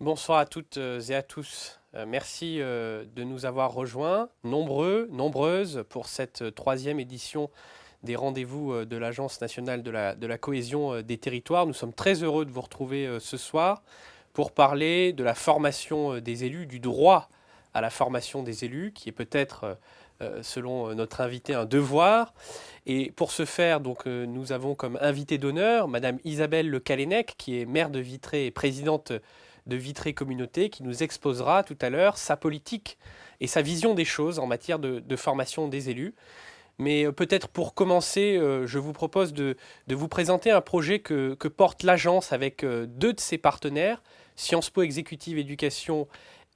Bonsoir à toutes et à tous. Merci de nous avoir rejoints, nombreux, nombreuses, pour cette troisième édition des rendez-vous de l'Agence nationale de la cohésion des territoires. Nous sommes très heureux de vous retrouver ce soir pour parler de la formation des élus, du droit à la formation des élus, qui est peut-être, selon notre invité, un devoir. Et pour ce faire, nous avons comme invité d'honneur Madame Isabelle Le Callennec, qui est maire de Vitré et présidente de Vitré Communauté, qui nous exposera tout à l'heure sa politique et sa vision des choses en matière de formation des élus. Mais peut-être pour commencer, je vous propose de vous présenter un projet que porte l'agence avec deux de ses partenaires, Sciences Po Exécutive Éducation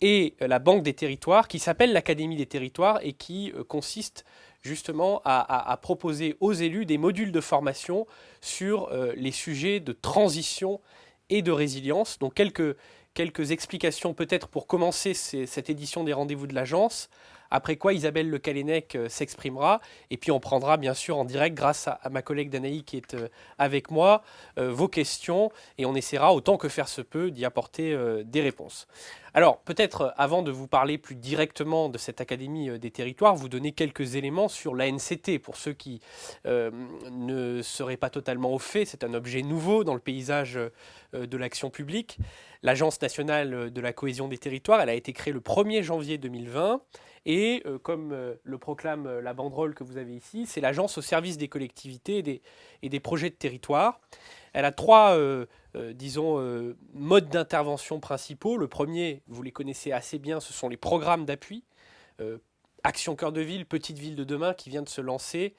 et la Banque des Territoires, qui s'appelle l'Académie des Territoires et qui consiste justement à proposer aux élus des modules de formation sur les sujets de transition et de résilience. Donc quelques explications peut-être pour commencer cette édition des rendez-vous de l'agence, après quoi Isabelle Le Callennec s'exprimera, et puis on prendra bien sûr en direct, grâce à ma collègue Danaï qui est avec moi, vos questions, et on essaiera autant que faire se peut d'y apporter des réponses. Alors peut-être avant de vous parler plus directement de cette Académie des territoires, vous donner quelques éléments sur l'ANCT, pour ceux qui ne seraient pas totalement au fait. C'est un objet nouveau dans le paysage de l'action publique. L'Agence nationale de la cohésion des territoires, elle a été créée le 1er janvier 2020. Et comme le proclame la banderole que vous avez ici, c'est l'agence au service des collectivités et des projets de territoire. Elle a trois, modes d'intervention principaux. Le premier, vous les connaissez assez bien, ce sont les programmes d'appui. Euh, Action Cœur de Ville, Petite Ville de demain, qui vient de se lancer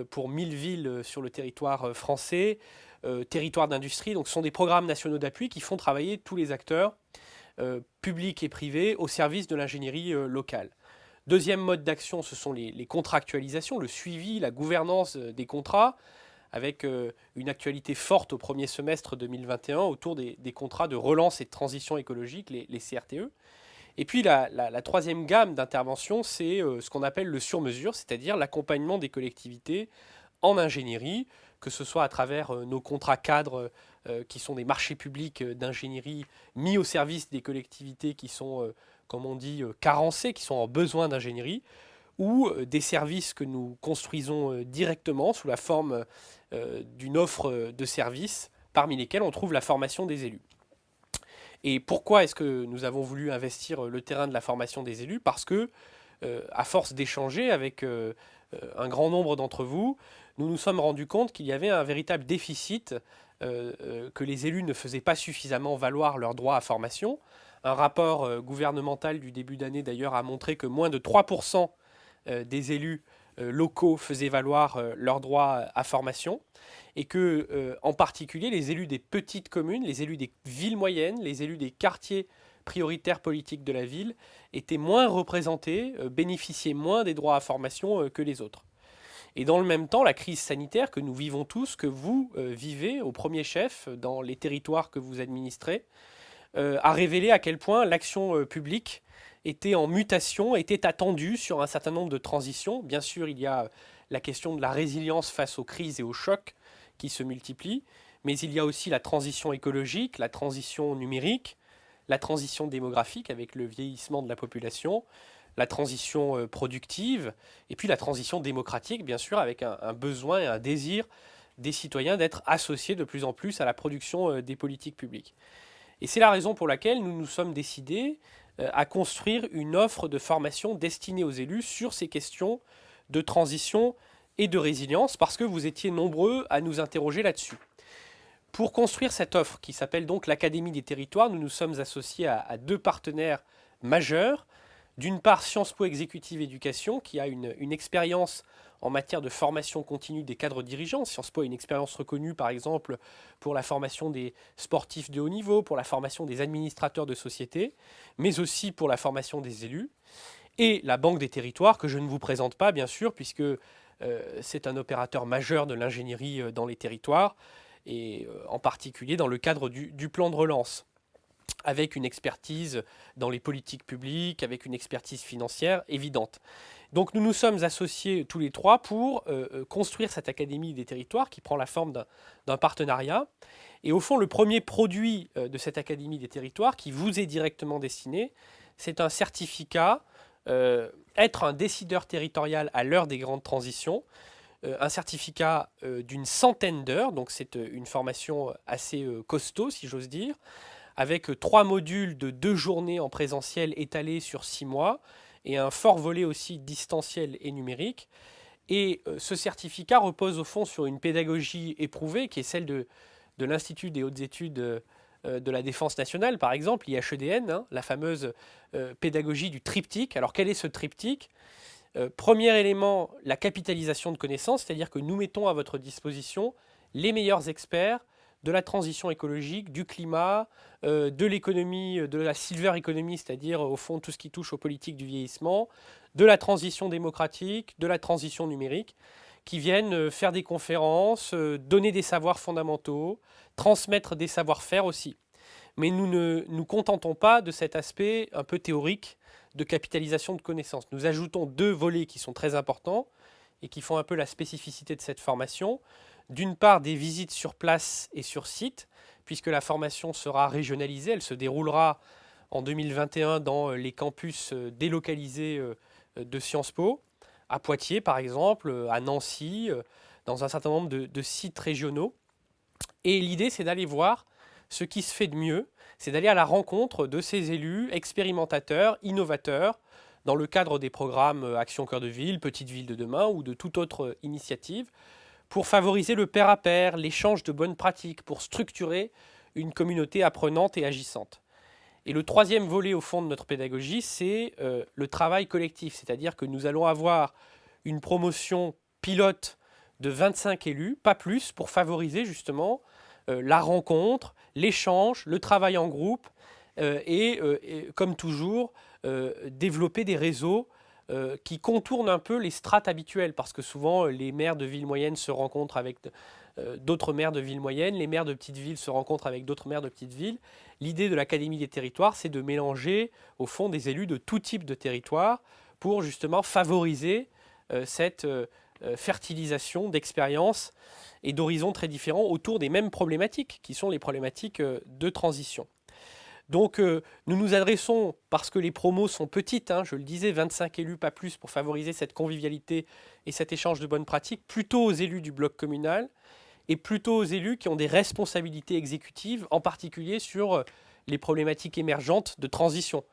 pour 1000 villes sur le territoire français. Territoire d'industrie, donc ce sont des programmes nationaux d'appui qui font travailler tous les acteurs, publics et privés, au service de l'ingénierie locale. Deuxième mode d'action, ce sont les contractualisations, le suivi, la gouvernance des contrats, avec une actualité forte au premier semestre 2021 autour des contrats de relance et de transition écologique, les CRTE. Et puis la troisième gamme d'intervention, c'est ce qu'on appelle le sur-mesure, c'est-à-dire l'accompagnement des collectivités en ingénierie, que ce soit à travers nos contrats cadres, qui sont des marchés publics d'ingénierie mis au service des collectivités qui sont, comme on dit, carencées, qui sont en besoin d'ingénierie, ou des services que nous construisons directement sous la forme d'une offre de services, parmi lesquels on trouve la formation des élus. Et pourquoi est-ce que nous avons voulu investir le terrain de la formation des élus? Parce que, à force d'échanger avec un grand nombre d'entre vous, nous nous sommes rendus compte qu'il y avait un véritable déficit, que les élus ne faisaient pas suffisamment valoir leurs droits à formation. Un rapport gouvernemental du début d'année d'ailleurs a montré que moins de 3% des élus locaux faisaient valoir leurs droits à formation, et que, en particulier, les élus des petites communes, les élus des villes moyennes, les élus des quartiers prioritaires politiques de la ville étaient moins représentés, bénéficiaient moins des droits à formation que les autres. Et dans le même temps, la crise sanitaire que nous vivons tous, que vous vivez au premier chef dans les territoires que vous administrez, a révélé à quel point l'action publique était en mutation, était attendue sur un certain nombre de transitions. Bien sûr, il y a la question de la résilience face aux crises et aux chocs qui se multiplient, mais il y a aussi la transition écologique, la transition numérique, la transition démographique avec le vieillissement de la population, la transition productive, et puis la transition démocratique, bien sûr, avec un besoin et un désir des citoyens d'être associés de plus en plus à la production des politiques publiques. Et c'est la raison pour laquelle nous nous sommes décidés à construire une offre de formation destinée aux élus sur ces questions de transition et de résilience, parce que vous étiez nombreux à nous interroger là-dessus. Pour construire cette offre, qui s'appelle donc l'Académie des territoires, nous nous sommes associés à deux partenaires majeurs. D'une part, Sciences Po Exécutive Éducation, qui a une expérience en matière de formation continue des cadres dirigeants. Sciences Po a une expérience reconnue, par exemple, pour la formation des sportifs de haut niveau, pour la formation des administrateurs de sociétés, mais aussi pour la formation des élus. Et la Banque des territoires, que je ne vous présente pas, bien sûr, puisque c'est un opérateur majeur de l'ingénierie dans les territoires, et en particulier dans le cadre du plan de relance. avec une expertise dans les politiques publiques, avec une expertise financière évidente. Donc nous nous sommes associés tous les trois pour construire cette Académie des territoires qui prend la forme d'un partenariat. Et au fond, le premier produit de cette Académie des territoires qui vous est directement destiné, c'est un certificat, être un décideur territorial à l'heure des grandes transitions, un certificat d'une centaine d'heures, donc c'est une formation assez costaud si j'ose dire, avec 3 modules de 2 journées en présentiel étalés sur 6 mois, et un fort volet aussi distanciel et numérique. Et ce certificat repose au fond sur une pédagogie éprouvée, qui est celle de l'Institut des hautes études de la défense nationale, par exemple, l'IHEDN, hein, la fameuse pédagogie du triptyque. Alors quel est ce triptyque ? Premier élément, la capitalisation de connaissances, c'est-à-dire que nous mettons à votre disposition les meilleurs experts de la transition écologique, du climat, de l'économie, de la silver economy, c'est-à-dire au fond tout ce qui touche aux politiques du vieillissement, de la transition démocratique, de la transition numérique, qui viennent faire des conférences, donner des savoirs fondamentaux, transmettre des savoir-faire aussi. Mais nous ne nous contentons pas de cet aspect un peu théorique de capitalisation de connaissances. Nous ajoutons 2 volets qui sont très importants et qui font un peu la spécificité de cette formation. D'une part, des visites sur place et sur site, puisque la formation sera régionalisée. Elle se déroulera en 2021 dans les campus délocalisés de Sciences Po, à Poitiers par exemple, à Nancy, dans un certain nombre de sites régionaux. Et l'idée, c'est d'aller voir ce qui se fait de mieux, c'est d'aller à la rencontre de ces élus expérimentateurs, innovateurs, dans le cadre des programmes Action Cœur de Ville, Petite Ville de demain ou de toute autre initiative, pour favoriser le pair à pair, l'échange de bonnes pratiques, pour structurer une communauté apprenante et agissante. Et le troisième volet au fond de notre pédagogie, c'est le travail collectif, c'est-à-dire que nous allons avoir une promotion pilote de 25 élus, pas plus, pour favoriser justement la rencontre, l'échange, le travail en groupe et comme toujours, développer des réseaux qui contournent un peu les strates habituelles, parce que souvent les maires de villes moyennes se rencontrent avec d'autres maires de villes moyennes, les maires de petites villes se rencontrent avec d'autres maires de petites villes. L'idée de l'Académie des territoires, c'est de mélanger au fond des élus de tout type de territoire pour justement favoriser cette fertilisation d'expériences et d'horizons très différents autour des mêmes problématiques, qui sont les problématiques de transition. Donc nous nous adressons, parce que les promos sont petites, hein, je le disais, 25 élus, pas plus, pour favoriser cette convivialité et cet échange de bonnes pratiques, plutôt aux élus du bloc communal et plutôt aux élus qui ont des responsabilités exécutives, en particulier sur les problématiques émergentes de transition.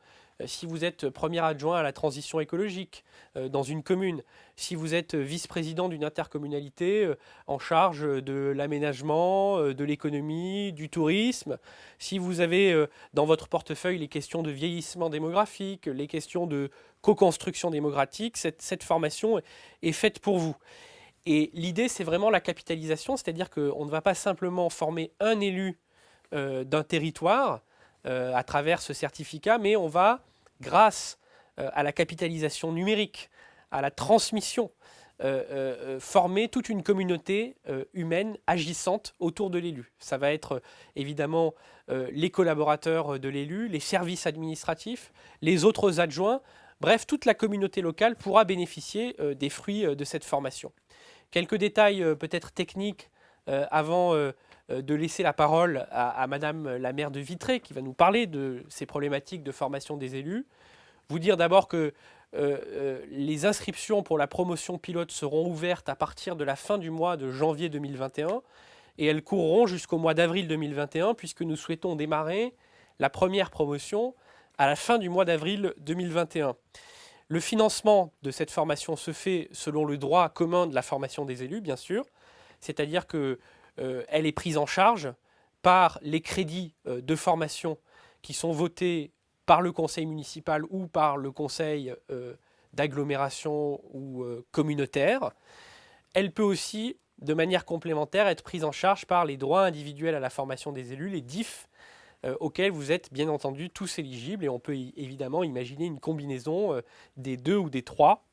Si vous êtes premier adjoint à la transition écologique dans une commune, si vous êtes vice-président d'une intercommunalité en charge de l'aménagement, de l'économie, du tourisme, si vous avez dans votre portefeuille les questions de vieillissement démographique, les questions de co-construction démocratique, cette formation est faite pour vous. Et l'idée, c'est vraiment la capitalisation, c'est-à-dire qu'on ne va pas simplement former un élu d'un territoire à travers ce certificat, mais on va, grâce à la capitalisation numérique, à la transmission, former toute une communauté humaine agissante autour de l'élu. Ça va être évidemment les collaborateurs de l'élu, les services administratifs, les autres adjoints, bref, toute la communauté locale pourra bénéficier des fruits de cette formation. Quelques détails peut-être techniques avant de laisser la parole à Madame la maire de Vitré, qui va nous parler de ces problématiques de formation des élus. Vous dire d'abord que les inscriptions pour la promotion pilote seront ouvertes à partir de la fin du mois de janvier 2021 et elles courront jusqu'au mois d'avril 2021, puisque nous souhaitons démarrer la première promotion à la fin du mois d'avril 2021. Le financement de cette formation se fait selon le droit commun de la formation des élus, bien sûr, c'est-à-dire qu'elle est prise en charge par les crédits de formation qui sont votés par le conseil municipal ou par le conseil d'agglomération ou communautaire. Elle peut aussi, de manière complémentaire, être prise en charge par les droits individuels à la formation des élus, les DIF, auxquels vous êtes bien entendu tous éligibles, et on peut évidemment imaginer une combinaison des 2 ou des 3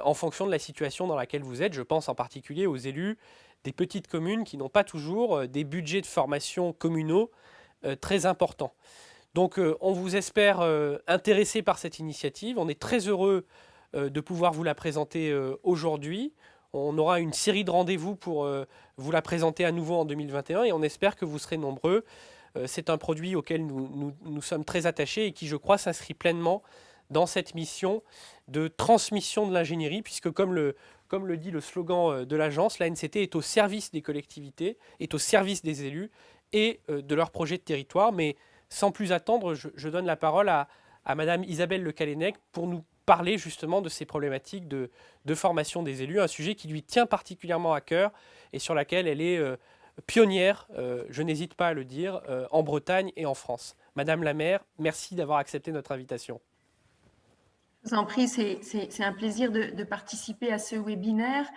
en fonction de la situation dans laquelle vous êtes. Je pense en particulier aux élus des petites communes qui n'ont pas toujours des budgets de formation communaux très importants. Donc on vous espère intéressé par cette initiative. On est très heureux de pouvoir vous la présenter aujourd'hui. On aura une série de rendez-vous pour vous la présenter à nouveau en 2021 et on espère que vous serez nombreux. C'est un produit auquel nous sommes très attachés et qui, je crois, s'inscrit pleinement dans cette mission de transmission de l'ingénierie, puisque comme le dit le slogan de l'agence, l'ANCT est au service des collectivités, est au service des élus et de leurs projets de territoire. Mais sans plus attendre, je donne la parole à Madame Isabelle Le Callennec pour nous parler justement de ces problématiques de formation des élus, un sujet qui lui tient particulièrement à cœur et sur laquelle elle est pionnière, je n'hésite pas à le dire, en Bretagne et en France. Madame la maire, merci d'avoir accepté notre invitation. Je vous en prie, c'est un plaisir de participer à ce webinaire.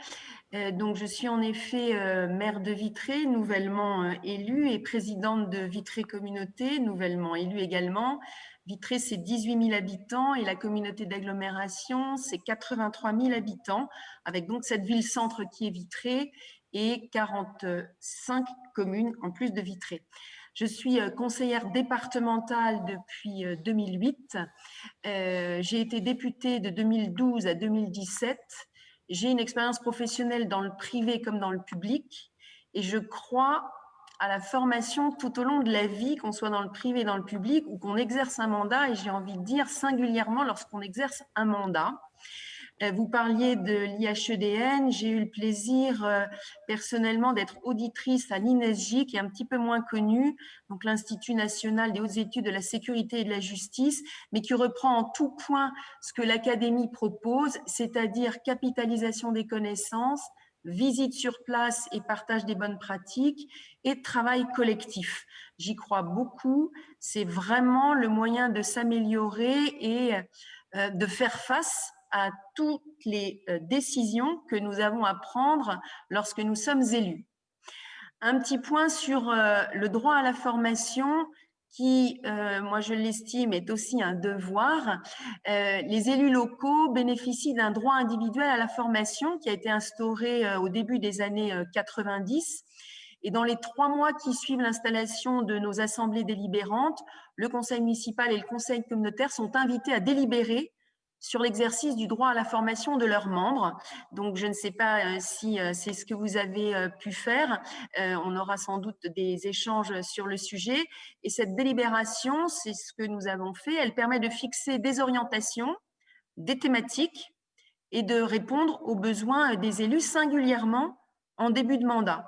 Donc, je suis en effet maire de Vitré, nouvellement élue, et présidente de Vitré Communauté, nouvellement élue également. Vitré, c'est 18 000 habitants et la communauté d'agglomération, c'est 83 000 habitants, avec donc cette ville-centre qui est Vitré et 45 communes en plus de Vitré. Je suis conseillère départementale depuis 2008. J'ai été députée de 2012 à 2017. J'ai une expérience professionnelle dans le privé comme dans le public et je crois à la formation tout au long de la vie, qu'on soit dans le privé, dans le public ou qu'on exerce un mandat, et j'ai envie de dire singulièrement lorsqu'on exerce un mandat. Vous parliez de l'IHEDN, j'ai eu le plaisir personnellement d'être auditrice à l'INESJ, qui est un petit peu moins connu, donc l'Institut national des hautes études de la sécurité et de la justice, mais qui reprend en tout point ce que l'Académie propose, c'est-à-dire capitalisation des connaissances, visite sur place et partage des bonnes pratiques et travail collectif. J'y crois beaucoup, c'est vraiment le moyen de s'améliorer et de faire face à toutes les décisions que nous avons à prendre lorsque nous sommes élus. Un petit point sur le droit à la formation qui, moi je l'estime, est aussi un devoir. Les élus locaux bénéficient d'un droit individuel à la formation qui a été instauré au début des années 90. Et dans les 3 mois qui suivent l'installation de nos assemblées délibérantes, le conseil municipal et le conseil communautaire sont invités à délibérer sur l'exercice du droit à la formation de leurs membres. Donc, je ne sais pas si c'est ce que vous avez pu faire. On aura sans doute des échanges sur le sujet. Et cette délibération, c'est ce que nous avons fait. Elle permet de fixer des orientations, des thématiques et de répondre aux besoins des élus singulièrement en début de mandat.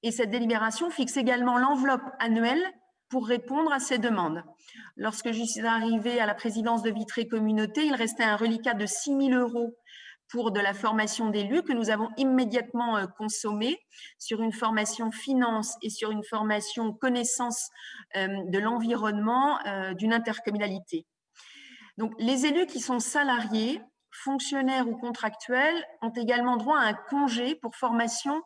Et cette délibération fixe également l'enveloppe annuelle pour répondre à ces demandes. Lorsque je suis arrivée à la présidence de Vitré Communauté, il restait un reliquat de 6 000 € pour de la formation d'élus que nous avons immédiatement consommé sur une formation finance et sur une formation connaissance de l'environnement d'une intercommunalité. Donc, les élus qui sont salariés, fonctionnaires ou contractuels ont également droit à un congé pour formation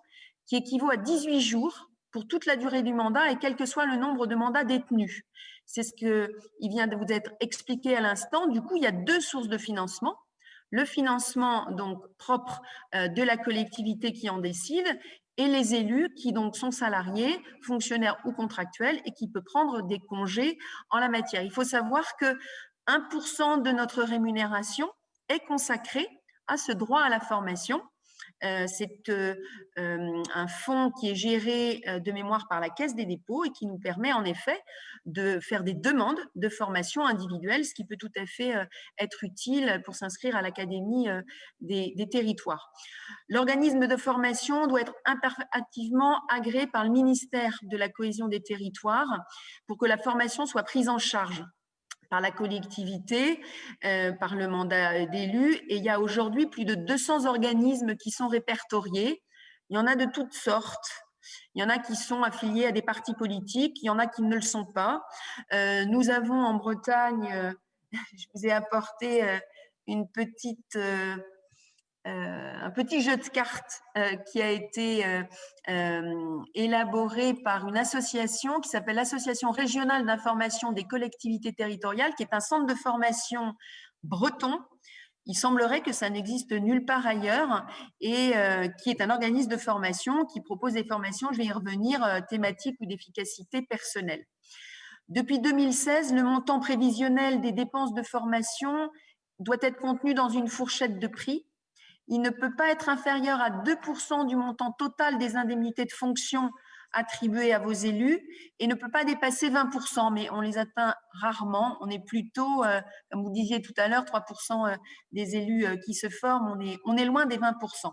qui équivaut à 18 jours pour toute la durée du mandat et quel que soit le nombre de mandats détenus. C'est ce qui vient de vous être expliqué à l'instant. Du coup, il y a 2 sources de financement. Le financement donc propre de la collectivité qui en décide et les élus qui donc sont salariés, fonctionnaires ou contractuels et qui peuvent prendre des congés en la matière. Il faut savoir que 1% de notre rémunération est consacré à ce droit à la formation. C'est un fonds qui est géré de mémoire par la Caisse des dépôts et qui nous permet en effet de faire des demandes de formation individuelle, ce qui peut tout à fait être utile pour s'inscrire à l'Académie des territoires. L'organisme de formation doit être impérativement agréé par le ministère de la Cohésion des territoires pour que la formation soit prise en charge par la collectivité, par le mandat d'élu. Et il y a aujourd'hui plus de 200 organismes qui sont répertoriés. Il y en a de toutes sortes. Il y en a qui sont affiliés à des partis politiques, il y en a qui ne le sont pas. Nous avons en Bretagne, je vous ai apporté un petit jeu de cartes qui a été élaboré par une association qui s'appelle l'Association régionale d'information des collectivités territoriales, qui est un centre de formation breton. Il semblerait que ça n'existe nulle part ailleurs et qui est un organisme de formation qui propose des formations, je vais y revenir, thématiques ou d'efficacité personnelle. Depuis 2016, le montant prévisionnel des dépenses de formation doit être contenu dans une fourchette de prix. Il ne peut pas être inférieur à 2% du montant total des indemnités de fonction attribuées à vos élus et ne peut pas dépasser 20%, mais on les atteint rarement. On est plutôt, comme vous disiez tout à l'heure, 3% des élus qui se forment, on est loin des 20%.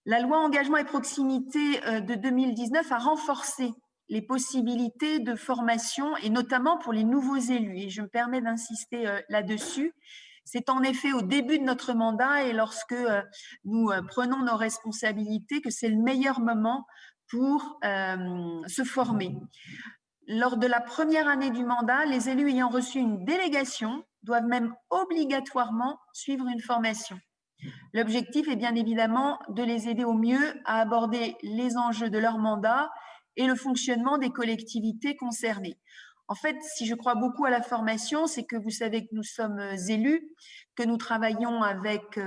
La loi Engagement et Proximité de 2019 a renforcé les possibilités de formation et notamment pour les nouveaux élus. Et je me permets d'insister là-dessus. C'est en effet au début de notre mandat et lorsque nous prenons nos responsabilités que c'est le meilleur moment pour se former. Lors de la première année du mandat, les élus ayant reçu une délégation doivent même obligatoirement suivre une formation. L'objectif est bien évidemment de les aider au mieux à aborder les enjeux de leur mandat et le fonctionnement des collectivités concernées. En fait, si je crois beaucoup à la formation, c'est que vous savez que nous sommes élus, que nous travaillons avec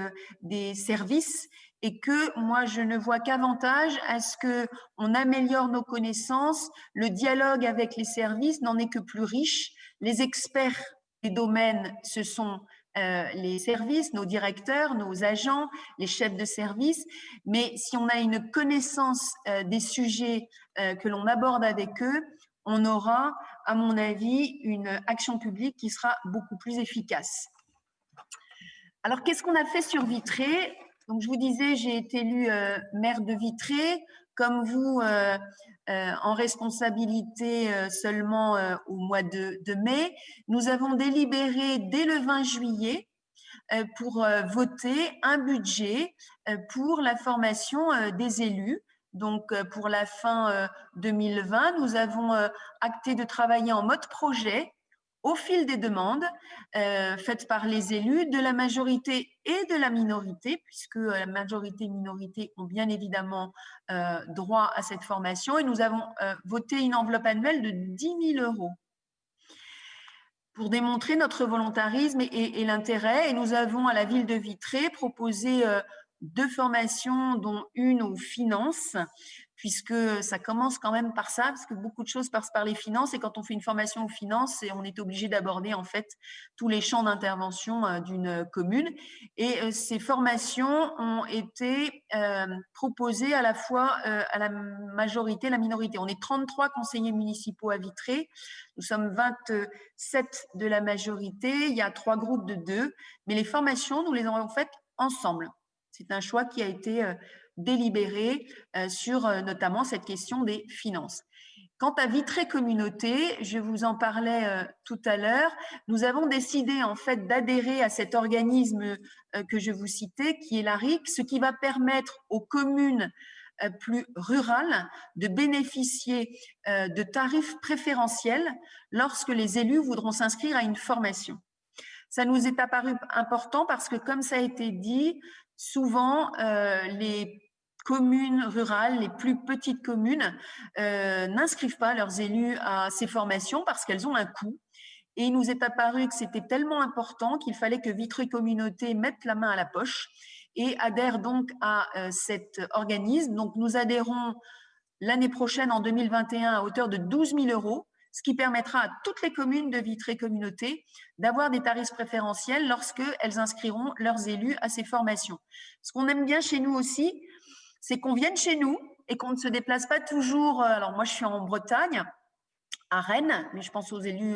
des services et que moi, je ne vois qu'avantage à ce qu'on améliore nos connaissances. Le dialogue avec les services n'en est que plus riche. Les experts des domaines, ce sont les services, nos directeurs, nos agents, les chefs de service. Mais si on a une connaissance des sujets que l'on aborde avec eux, on aura, à mon avis, une action publique qui sera beaucoup plus efficace. Alors, qu'est-ce qu'on a fait sur Vitré? Donc, je vous disais, j'ai été élue maire de Vitré, comme vous, en responsabilité seulement au mois de mai. Nous avons délibéré dès le 20 juillet pour voter un budget pour la formation des élus. Donc, pour la fin 2020, nous avons acté de travailler en mode projet au fil des demandes faites par les élus de la majorité et de la minorité, puisque la majorité et minorité ont bien évidemment droit à cette formation. Et nous avons voté une enveloppe annuelle de 10 000 € pour démontrer notre volontarisme et l'intérêt. Et nous avons à la ville de Vitré proposé 2 formations, dont une aux finances, puisque ça commence quand même par ça, parce que beaucoup de choses passent par les finances, et quand on fait une formation aux finances, on est obligé d'aborder en fait tous les champs d'intervention d'une commune. Et ces formations ont été proposées à la fois à la majorité et la minorité. On est 33 conseillers municipaux à Vitré, nous sommes 27 de la majorité, il y a 3 groupes de 2, mais les formations, nous les avons faites ensemble. C'est un choix qui a été délibéré sur notamment cette question des finances. Quant à Vitré Communauté, je vous en parlais tout à l'heure, nous avons décidé en fait d'adhérer à cet organisme que je vous citais, qui est l'ARIC, ce qui va permettre aux communes plus rurales de bénéficier de tarifs préférentiels lorsque les élus voudront s'inscrire à une formation. Ça nous est apparu important parce que, comme ça a été dit, souvent les communes rurales, les plus petites communes, n'inscrivent pas leurs élus à ces formations parce qu'elles ont un coût. Et il nous est apparu que c'était tellement important qu'il fallait que Vitré Communauté mette la main à la poche et adhère donc à cet organisme. Donc, nous adhérons l'année prochaine, en 2021, à hauteur de 12 000 €, ce qui permettra à toutes les communes de Vitré Communauté d'avoir des tarifs préférentiels lorsqu'elles inscriront leurs élus à ces formations. Ce qu'on aime bien chez nous aussi, c'est qu'on vienne chez nous et qu'on ne se déplace pas toujours. Alors moi, je suis en Bretagne, à Rennes, mais je pense aux élus,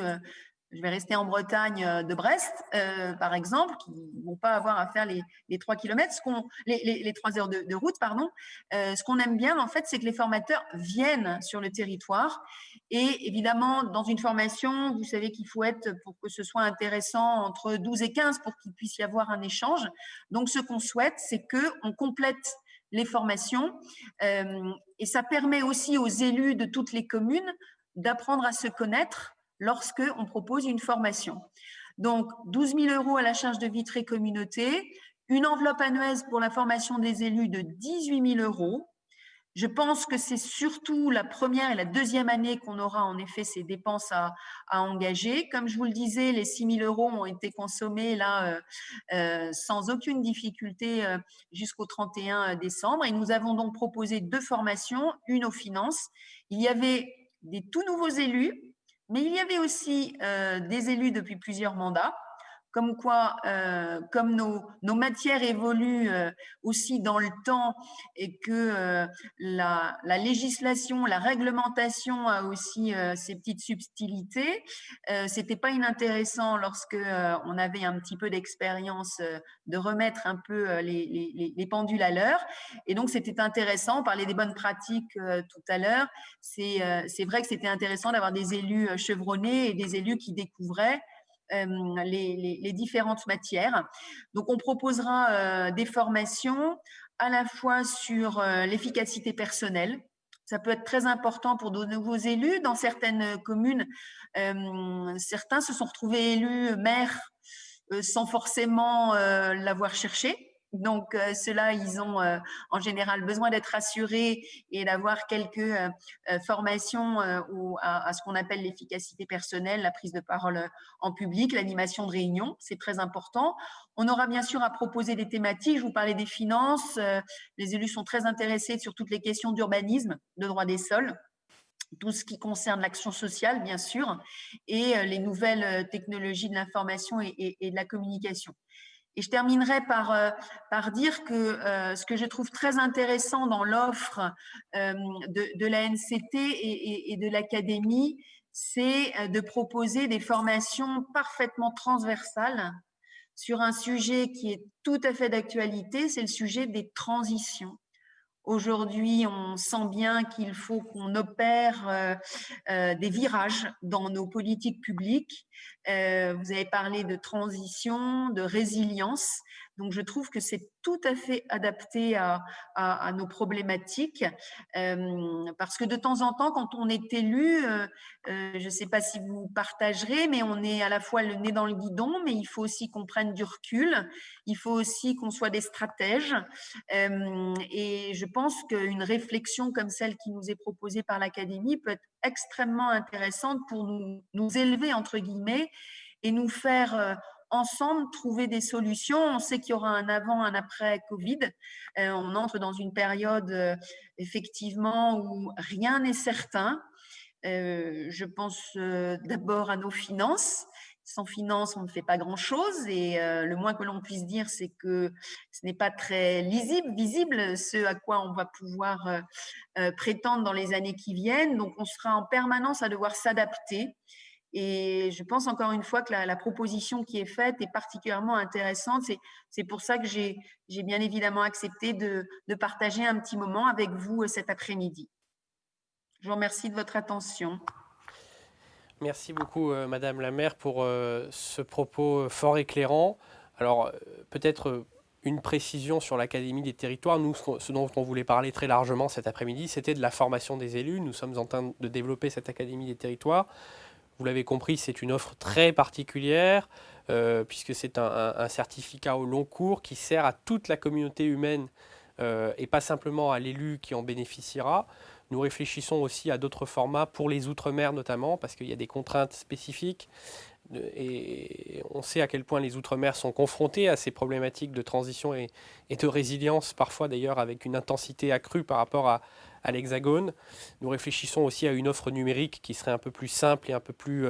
je vais rester en Bretagne de Brest, par exemple, qui ne vont pas avoir à faire les 3 kilomètres, les 3 heures de route, pardon. Ce qu'on aime bien, en fait, c'est que les formateurs viennent sur le territoire. Et évidemment, dans une formation, vous savez qu'il faut être, pour que ce soit intéressant, entre 12 et 15 pour qu'il puisse y avoir un échange. Donc, ce qu'on souhaite, c'est qu'on complète les formations. Et ça permet aussi aux élus de toutes les communes d'apprendre à se connaître lorsqu'on propose une formation. Donc, 12 000 € à la charge de Vitré Communauté, une enveloppe annuelle pour la formation des élus de 18 000 €. Je pense que c'est surtout la première et la deuxième année qu'on aura en effet ces dépenses à engager. Comme je vous le disais, les 6 000 € ont été consommés là sans aucune difficulté jusqu'au 31 décembre. Et nous avons donc proposé 2 formations, une aux finances. Il y avait des tout nouveaux élus, Mais il y avait aussi des élus depuis plusieurs mandats, comme quoi, comme nos matières évoluent aussi dans le temps et que la législation, la réglementation a aussi ses petites subtilités, c'était pas inintéressant lorsque on avait un petit peu d'expérience de remettre un peu les pendules à l'heure. Et donc, c'était intéressant. On parlait des bonnes pratiques tout à l'heure. C'est vrai que c'était intéressant d'avoir des élus chevronnés et des élus qui découvraient les différentes matières. Donc, on proposera des formations à la fois sur l'efficacité personnelle. Ça peut être très important pour de nouveaux élus. Dans certaines communes, certains se sont retrouvés élus maires sans forcément l'avoir cherché. Donc, ceux-là, ils ont en général besoin d'être rassurés et d'avoir quelques formations à ce qu'on appelle l'efficacité personnelle, la prise de parole en public, l'animation de réunions, c'est très important. On aura bien sûr à proposer des thématiques. Je vous parlais des finances. Les élus sont très intéressés sur toutes les questions d'urbanisme, de droit des sols, tout ce qui concerne l'action sociale, bien sûr, et les nouvelles technologies de l'information et de la communication. Et je terminerai par dire que ce que je trouve très intéressant dans l'offre de la NCT et de l'Académie, c'est de proposer des formations parfaitement transversales sur un sujet qui est tout à fait d'actualité, c'est le sujet des transitions. Aujourd'hui, on sent bien qu'il faut qu'on opère des virages dans nos politiques publiques. Vous avez parlé de transition, de résilience. Donc, je trouve que c'est tout à fait adapté à nos problématiques. Parce que de temps en temps, quand on est élu, je ne sais pas si vous partagerez, mais on est à la fois le nez dans le guidon, mais il faut aussi qu'on prenne du recul. Il faut aussi qu'on soit des stratèges. Et je pense qu'une réflexion comme celle qui nous est proposée par l'Académie peut être extrêmement intéressante pour nous élever, entre guillemets, et nous faire ensemble trouver des solutions. On sait qu'il y aura un avant, un après Covid. On entre dans une période effectivement où rien n'est certain. Je pense d'abord à nos finances. Sans finances, on ne fait pas grand-chose et le moins que l'on puisse dire, c'est que ce n'est pas très visible ce à quoi on va pouvoir prétendre dans les années qui viennent. Donc, on sera en permanence à devoir s'adapter. Et je pense encore une fois que la proposition qui est faite est particulièrement intéressante. C'est pour ça que j'ai bien évidemment accepté de partager un petit moment avec vous cet après-midi. Je vous remercie de votre attention. Merci beaucoup, Madame la maire, pour ce propos fort éclairant. Alors, peut-être une précision sur l'Académie des territoires. Nous, ce dont on voulait parler très largement cet après-midi, c'était de la formation des élus. Nous sommes en train de développer cette Académie des territoires. Vous l'avez compris, c'est une offre très particulière, puisque c'est un certificat au long cours qui sert à toute la communauté humaine et pas simplement à l'élu qui en bénéficiera. Nous réfléchissons aussi à d'autres formats pour les Outre-mer notamment, parce qu'il y a des contraintes spécifiques. Et on sait à quel point les Outre-mer sont confrontés à ces problématiques de transition et de résilience, parfois d'ailleurs avec une intensité accrue par rapport à l'Hexagone. Nous réfléchissons aussi à une offre numérique qui serait un peu plus simple et un peu plus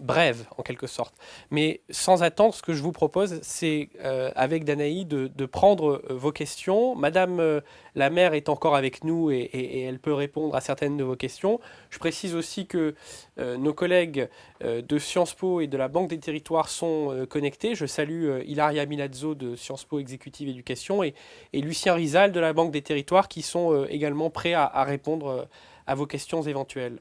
brève en quelque sorte. Mais sans attendre, ce que je vous propose, c'est avec Danaï de prendre vos questions. Madame la maire est encore avec nous et elle peut répondre à certaines de vos questions. Je précise aussi que nos collègues de Sciences Po et de la Banque des Territoires sont connectés. Je salue Ilaria Milazzo de Sciences Po Exécutive Éducation et Lucien Rizal de la Banque des Territoires qui sont également prêts à répondre à vos questions éventuelles.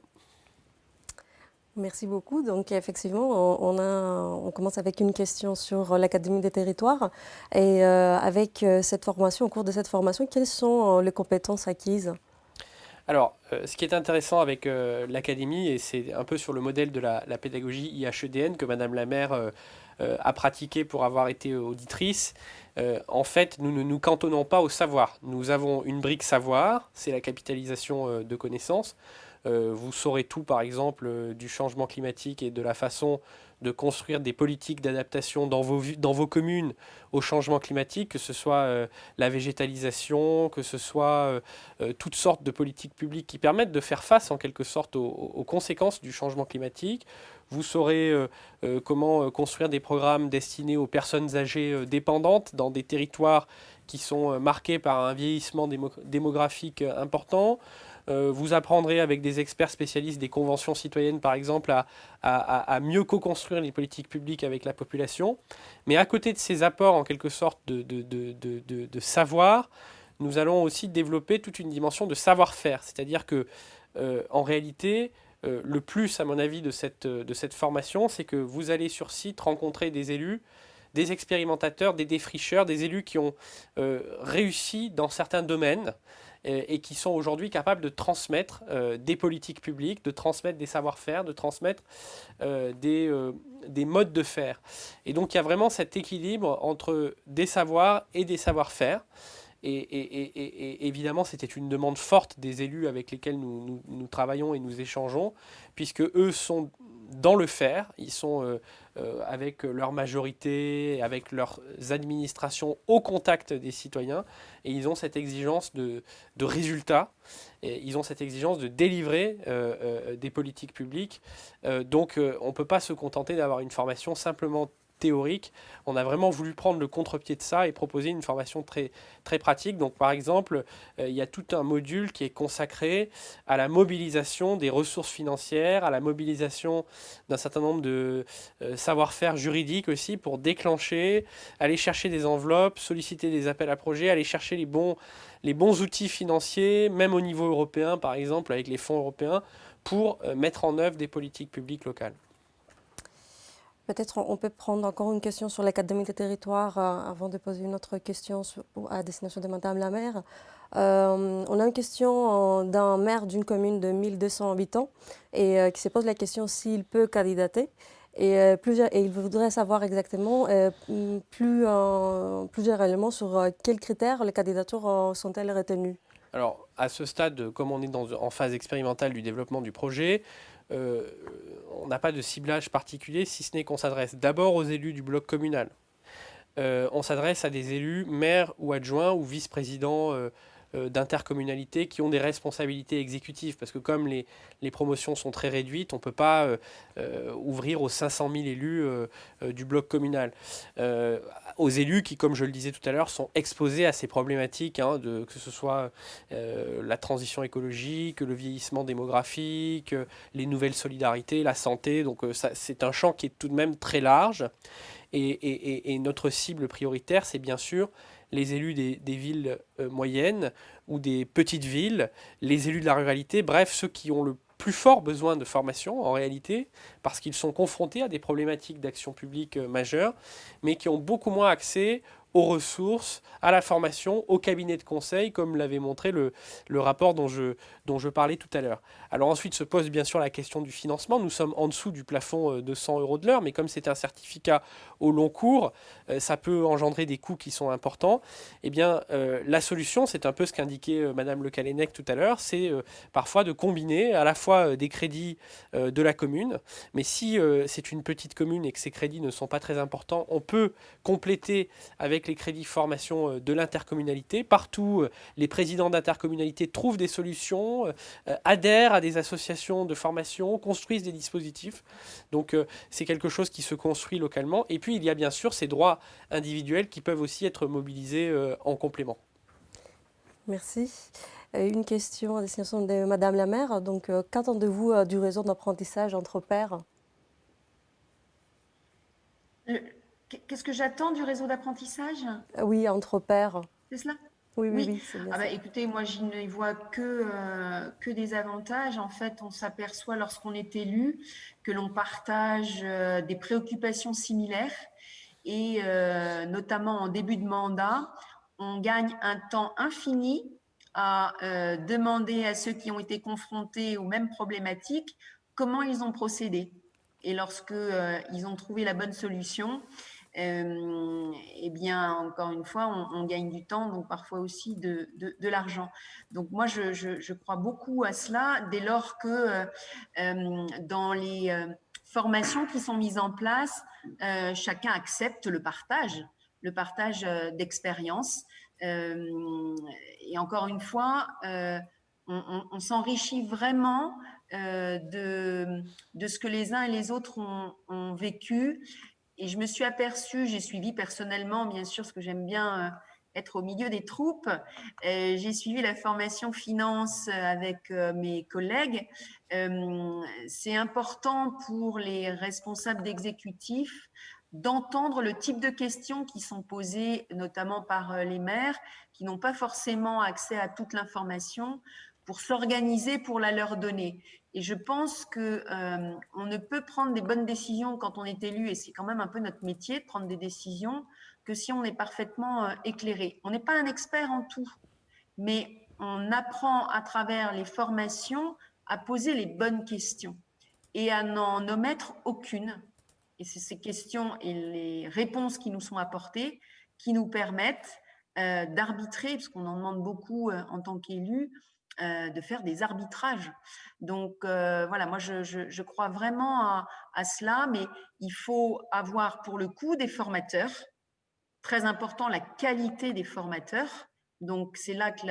Merci beaucoup. Donc effectivement, on commence avec une question sur l'Académie des territoires. Et avec cette formation, au cours de cette formation, quelles sont les compétences acquises ? Alors, ce qui est intéressant avec l'Académie, et c'est un peu sur le modèle de la pédagogie IHEDN que Madame la maire a pratiqué pour avoir été auditrice, en fait, nous ne nous cantonnons pas au savoir. Nous avons une brique savoir, c'est la capitalisation de connaissances. Vous saurez tout, par exemple, du changement climatique et de la façon de construire des politiques d'adaptation dans vos communes au changement climatique, que ce soit la végétalisation, que ce soit toutes sortes de politiques publiques qui permettent de faire face en quelque sorte aux conséquences du changement climatique. Vous saurez comment construire des programmes destinés aux personnes âgées dépendantes dans des territoires qui sont marqués par un vieillissement démographique important. Vous apprendrez avec des experts spécialistes des conventions citoyennes, par exemple, à mieux co-construire les politiques publiques avec la population. Mais à côté de ces apports, en quelque sorte, de savoir, nous allons aussi développer toute une dimension de savoir-faire. C'est-à-dire que, en réalité, le plus, à mon avis, de cette formation, c'est que vous allez sur site rencontrer des élus, des expérimentateurs, des défricheurs, des élus qui ont réussi dans certains domaines et qui sont aujourd'hui capables de transmettre des politiques publiques, de transmettre des savoir-faire, de transmettre des modes de faire. Et donc il y a vraiment cet équilibre entre des savoirs et des savoir-faire. Et évidemment, c'était une demande forte des élus avec lesquels nous travaillons et nous échangeons, puisque eux sont dans le faire, ils sont avec leur majorité, avec leurs administrations au contact des citoyens, et ils ont cette exigence de résultats, et ils ont cette exigence de délivrer des politiques publiques. Donc on ne peut pas se contenter d'avoir une formation simplement théorique. On a vraiment voulu prendre le contre-pied de ça et proposer une formation très, très pratique. Donc par exemple, il y a tout un module qui est consacré à la mobilisation des ressources financières, à la mobilisation d'un certain nombre de savoir-faire juridiques aussi pour déclencher, aller chercher des enveloppes, solliciter des appels à projets, aller chercher les bons outils financiers, même au niveau européen par exemple avec les fonds européens, pour mettre en œuvre des politiques publiques locales. Peut-être on peut prendre encore une question sur l'Académie des territoires avant de poser une autre question à destination de Madame la maire. On a une question d'un maire d'une commune de 1200 habitants et qui se pose la question s'il peut candidater. Et il voudrait savoir exactement plus généralement sur quels critères les candidatures sont-elles retenues. Alors, à ce stade, comme on est en phase expérimentale du développement du projet, on n'a pas de ciblage particulier, si ce n'est qu'on s'adresse d'abord aux élus du bloc communal. On s'adresse à des élus, maires ou adjoints ou vice-présidents d'intercommunalités qui ont des responsabilités exécutives. Parce que comme les promotions sont très réduites, on ne peut pas ouvrir aux 500 000 élus du bloc communal. Aux élus qui, comme je le disais tout à l'heure, sont exposés à ces problématiques, que ce soit la transition écologique, le vieillissement démographique, les nouvelles solidarités, la santé. Donc c'est un champ qui est tout de même très large. Et notre cible prioritaire, c'est bien sûr les élus des villes moyennes ou des petites villes, les élus de la ruralité, bref, ceux qui ont le plus fort besoin de formation en réalité, parce qu'ils sont confrontés à des problématiques d'action publique majeures, mais qui ont beaucoup moins accès aux ressources, à la formation, au cabinet de conseil, comme l'avait montré le rapport dont je parlais tout à l'heure. Alors ensuite se pose bien sûr la question du financement. Nous sommes en dessous du plafond de 100 € de l'heure, mais comme c'est un certificat au long cours, ça peut engendrer des coûts qui sont importants. Eh bien, la solution, c'est un peu ce qu'indiquait Madame Le Callennec tout à l'heure, c'est parfois de combiner à la fois des crédits de la commune, mais si c'est une petite commune et que ces crédits ne sont pas très importants, on peut compléter avec les crédits formation de l'intercommunalité. Partout, les présidents d'intercommunalité trouvent des solutions, adhèrent à des associations de formation, construisent des dispositifs. Donc c'est quelque chose qui se construit localement. Et puis il y a bien sûr ces droits individuels qui peuvent aussi être mobilisés en complément. Merci. Une question à destination de Madame la maire. Donc, qu'attendez-vous du réseau d'apprentissage entre pairs? Qu'est-ce que j'attends du réseau d'apprentissage? Oui, entre pairs. C'est cela? Oui, oui, Oui. oui, c'est bien Ah bah, ça. écoutez, moi, je n'y vois que des avantages. En fait, on s'aperçoit lorsqu'on est élu que l'on partage des préoccupations similaires et notamment en début de mandat, on gagne un temps infini à demander à ceux qui ont été confrontés aux mêmes problématiques comment ils ont procédé. Et lorsque ils ont trouvé la bonne solution, eh bien, encore une fois, on gagne du temps, donc parfois aussi de l'argent. Donc moi, je crois beaucoup à cela dès lors que dans les formations qui sont mises en place, chacun accepte le partage d'expériences. Et encore une fois, on s'enrichit vraiment de ce que les uns et les autres ont vécu. Et je me suis aperçue, j'ai suivi personnellement, bien sûr, parce que j'aime bien être au milieu des troupes. J'ai suivi la formation finance avec mes collègues. C'est important pour les responsables d'exécutifs d'entendre le type de questions qui sont posées, notamment par les maires, qui n'ont pas forcément accès à toute l'information, pour s'organiser, pour la leur donner. Et je pense qu'on ne peut prendre des bonnes décisions quand on est élu, et c'est quand même un peu notre métier de prendre des décisions, que si on est parfaitement éclairé. On n'est pas un expert en tout, mais on apprend à travers les formations à poser les bonnes questions et à n'en omettre aucune. Et c'est ces questions et les réponses qui nous sont apportées qui nous permettent d'arbitrer, parce qu'on en demande beaucoup en tant qu'élu, de faire des arbitrages. Donc voilà, moi je crois vraiment à cela, mais il faut avoir pour le coup des formateurs. Très important, la qualité des formateurs. Donc c'est là que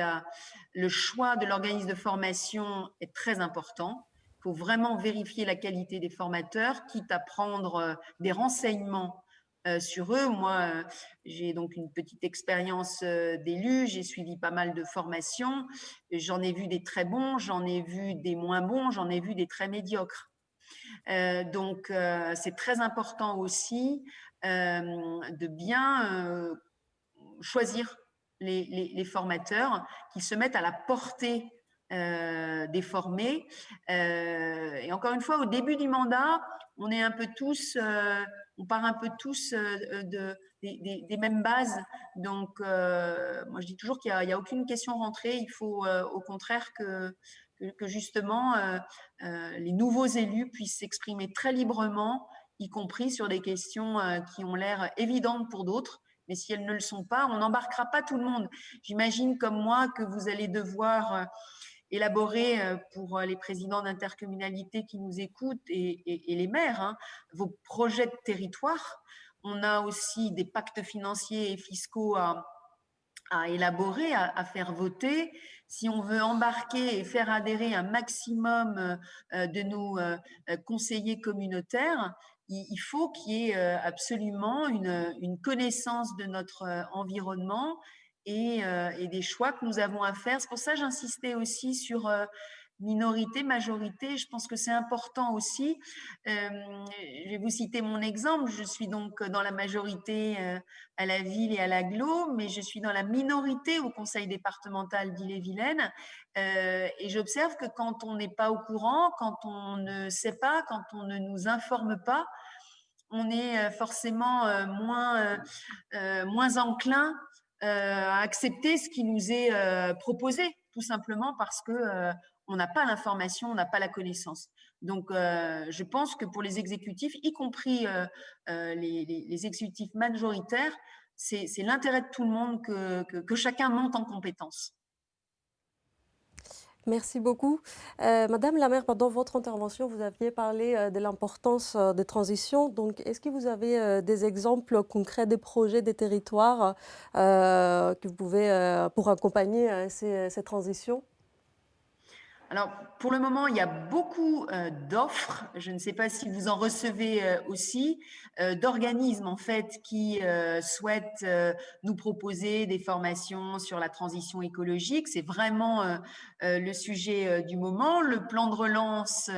le choix de l'organisme de formation est très important. Il faut vraiment vérifier la qualité des formateurs, quitte à prendre des renseignements sur eux. Moi, j'ai donc une petite expérience d'élu, j'ai suivi pas mal de formations, j'en ai vu des très bons, j'en ai vu des moins bons, j'en ai vu des très médiocres. Donc, c'est très important aussi de bien choisir les formateurs qui se mettent à la portée des formés. Et encore une fois, au début du mandat, on est un peu tous, on part un peu tous des mêmes bases. Donc, moi, je dis toujours qu'il n'y a aucune question rentrée. Il faut au contraire que justement les nouveaux élus puissent s'exprimer très librement, y compris sur des questions qui ont l'air évidentes pour d'autres. Mais si elles ne le sont pas, on n'embarquera pas tout le monde. J'imagine comme moi que vous allez devoir élaborer pour les présidents d'intercommunalités qui nous écoutent et les maires, hein, vos projets de territoire. On a aussi des pactes financiers et fiscaux à élaborer, à faire voter. Si on veut embarquer et faire adhérer un maximum de nos conseillers communautaires, il faut qu'il y ait absolument une connaissance de notre environnement et des choix que nous avons à faire. C'est pour ça que j'insistais aussi sur minorité, majorité. Je pense que c'est important aussi. Je vais vous citer mon exemple. Je suis donc dans la majorité à la ville et à l'agglo, mais je suis dans la minorité au conseil départemental d'Ille-et-Vilaine. Et j'observe que quand on n'est pas au courant, quand on ne sait pas, quand on ne nous informe pas, on est forcément moins enclin à accepter ce qui nous est proposé, tout simplement parce que on n'a pas l'information, on n'a pas la connaissance. Donc, je pense que pour les exécutifs, y compris les exécutifs majoritaires, c'est l'intérêt de tout le monde que chacun monte en compétences. Merci beaucoup. Madame la maire, pendant votre intervention, vous aviez parlé de l'importance des transitions. Donc, est-ce que vous avez des exemples concrets des projets, des territoires que vous pouvez pour accompagner ces transitions? Alors, pour le moment, il y a beaucoup d'offres. Je ne sais pas si vous en recevez aussi, d'organismes en fait qui souhaitent nous proposer des formations sur la transition écologique. C'est vraiment le sujet du moment. Le plan de relance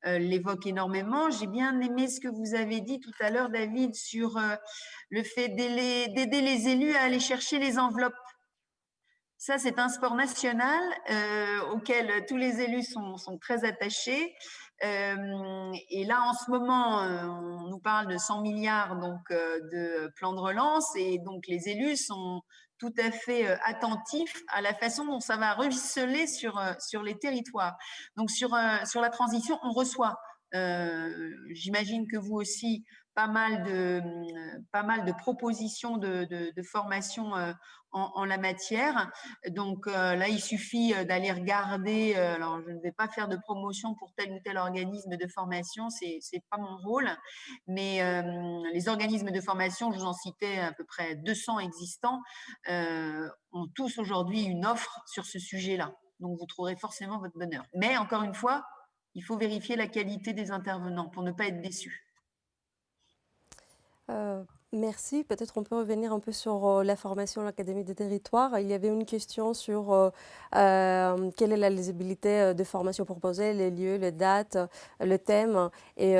l'évoque énormément. J'ai bien aimé ce que vous avez dit tout à l'heure, David, sur le fait d'aider les élus à aller chercher les enveloppes. Ça, c'est un sport national auquel tous les élus sont très attachés. Et là, en ce moment, on nous parle de 100 milliards donc, de plan de relance et donc les élus sont tout à fait attentifs à la façon dont ça va ruisseler sur les territoires. Donc, sur la transition, on reçoit, j'imagine que vous aussi, pas mal de propositions de formation en la matière. Donc là, il suffit d'aller regarder. Alors, je ne vais pas faire de promotion pour tel ou tel organisme de formation, c'est pas mon rôle. Mais les organismes de formation, je vous en citais à peu près 200 existants, ont tous aujourd'hui une offre sur ce sujet-là. Donc, vous trouverez forcément votre bonheur. Mais encore une fois, il faut vérifier la qualité des intervenants pour ne pas être déçu. Merci. Peut-être on peut revenir un peu sur la formation à l'Académie des territoires. Il y avait une question sur quelle est la lisibilité de formation proposée, les lieux, les dates, le thème. Et